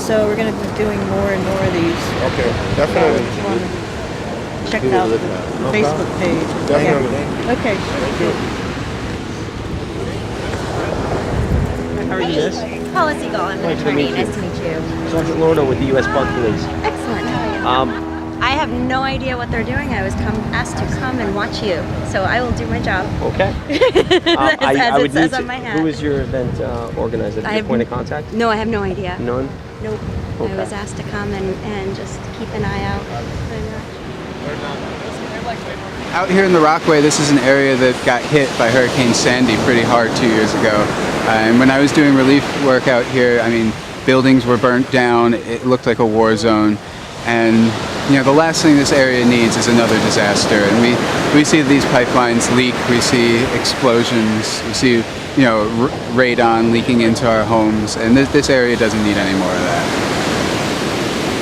so we're going to be doing more and more of these. Okay, definitely. If you want to check out the Facebook page. Definitely. Yeah. Okay. Thank you. How are you, miss? Policy Goal. I'm an Nice to attorney. meet you. Nice to meet you. Sergeant Lorna with the U.S. Park Police. Excellent. How are you? I have no idea what they're doing. I was asked to come and watch you, so I will do my job. Okay. As I it would says need on my hat. Who is your event organizer? Your point of contact? No, I have no idea. None? Nope. Okay. I was asked to come and just keep an eye out. Out here in the Rockaway, this is an area that got hit by Hurricane Sandy pretty hard 2 years ago. And when I was doing relief work out here, I mean, buildings were burnt down. It looked like a war zone. And you know, the last thing this area needs is another disaster. And we see these pipelines leak. We see explosions. We see, you know, radon leaking into our homes. And this area doesn't need any more of that.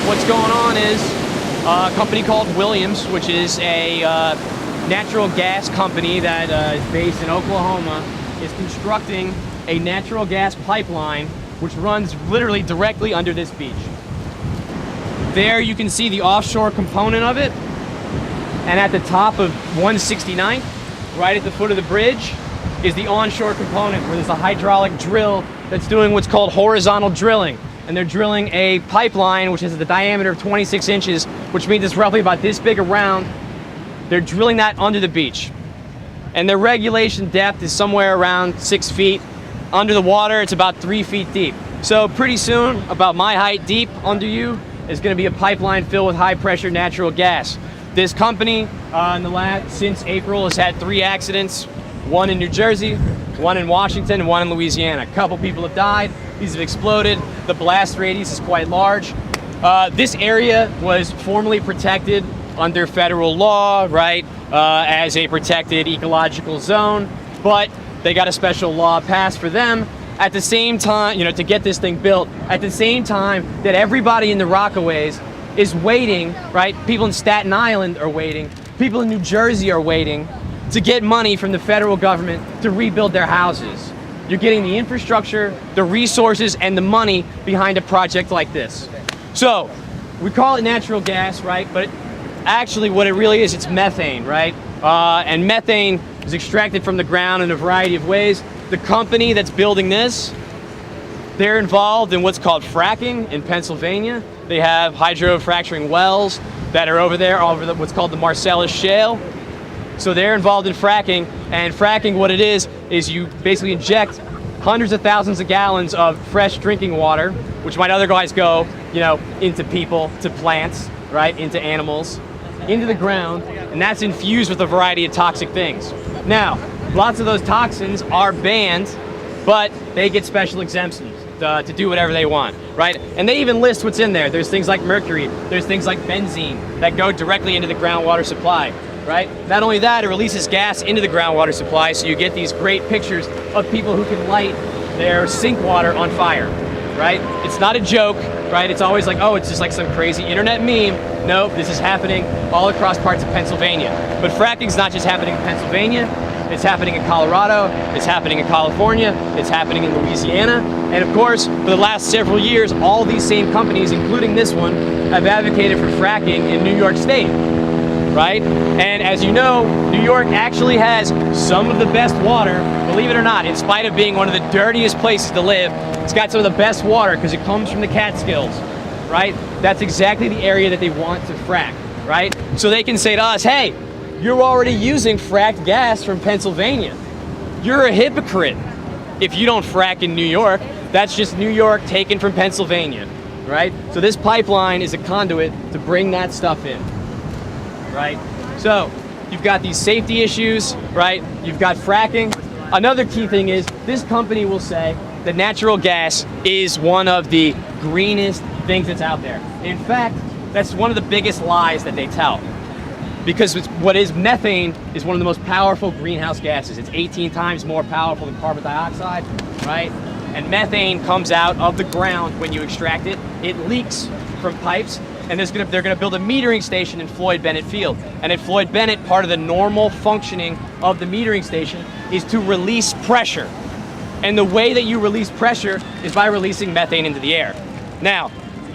What's going on is a company called Williams, which is a natural gas company that is based in Oklahoma, is constructing a natural gas pipeline which runs literally directly under this beach. There you can see the offshore component of it, and at the top of 169th, right at the foot of the bridge, is the onshore component where there's a hydraulic drill that's doing what's called horizontal drilling. And they're drilling a pipeline which is the diameter of 26 inches, which means it's roughly about this big around. They're drilling that under the beach. And their regulation depth is somewhere around 6 feet. Under the water, it's about 3 feet deep. So pretty soon, about my height deep under you, is going to be a pipeline filled with high pressure natural gas. This company, since April, has had 3 accidents. One in New Jersey, one in Washington, and one in Louisiana. A couple people have died. These have exploded. The blast radius is quite large. This area was formerly protected under federal law, right, as a protected ecological zone, but they got a special law passed for them at the same time, you know, to get this thing built, at the same time that everybody in the Rockaways is waiting, right? People in Staten Island are waiting. People in New Jersey are waiting to get money from the federal government to rebuild their houses. You're getting the infrastructure, the resources, and the money behind a project like this. So, we call it natural gas, right? But actually what it really is, it's methane, right? And methane is extracted from the ground in a variety of ways. The company that's building this, they're involved in what's called fracking in Pennsylvania. They have hydrofracturing wells that are over there, over what's called the Marcellus Shale. So they're involved in fracking, and fracking, what it is you basically inject hundreds of thousands of gallons of fresh drinking water, which might otherwise go, you know, into people, to plants, right, into animals, into the ground, and that's infused with a variety of toxic things. Now, lots of those toxins are banned, but they get special exemptions to do whatever they want, right? And they even list what's in there. There's things like mercury, there's things like benzene that go directly into the groundwater supply, right? Not only that, it releases gas into the groundwater supply, so you get these great pictures of people who can light their sink water on fire, right? It's not a joke, right? It's always like, oh, it's just like some crazy internet meme. No, this is happening all across parts of Pennsylvania. But fracking's not just happening in Pennsylvania, it's happening in Colorado, it's happening in California, it's happening in Louisiana, and of course, for the last several years, all these same companies, including this one, have advocated for fracking in New York State, right? And as you know, New York actually has some of the best water, believe it or not, in spite of being one of the dirtiest places to live. It's got some of the best water because it comes from the Catskills, right? That's exactly the area that they want to frack, right? So they can say to us, hey, you're already using fracked gas from Pennsylvania. You're a hypocrite if you don't frack in New York. That's just New York taken from Pennsylvania, right? So this pipeline is a conduit to bring that stuff in, right? So you've got these safety issues, right? You've got fracking. Another key thing is this company will say that natural gas is one of the greenest things that's out there. In fact, that's one of the biggest lies that they tell. Because what is methane is one of the most powerful greenhouse gases. It's 18 times more powerful than carbon dioxide, right? And methane comes out of the ground when you extract it. It leaks from pipes, and they're gonna build a metering station in Floyd Bennett Field. And at Floyd Bennett, part of the normal functioning of the metering station is to release pressure. And the way that you release pressure is by releasing methane into the air. Now,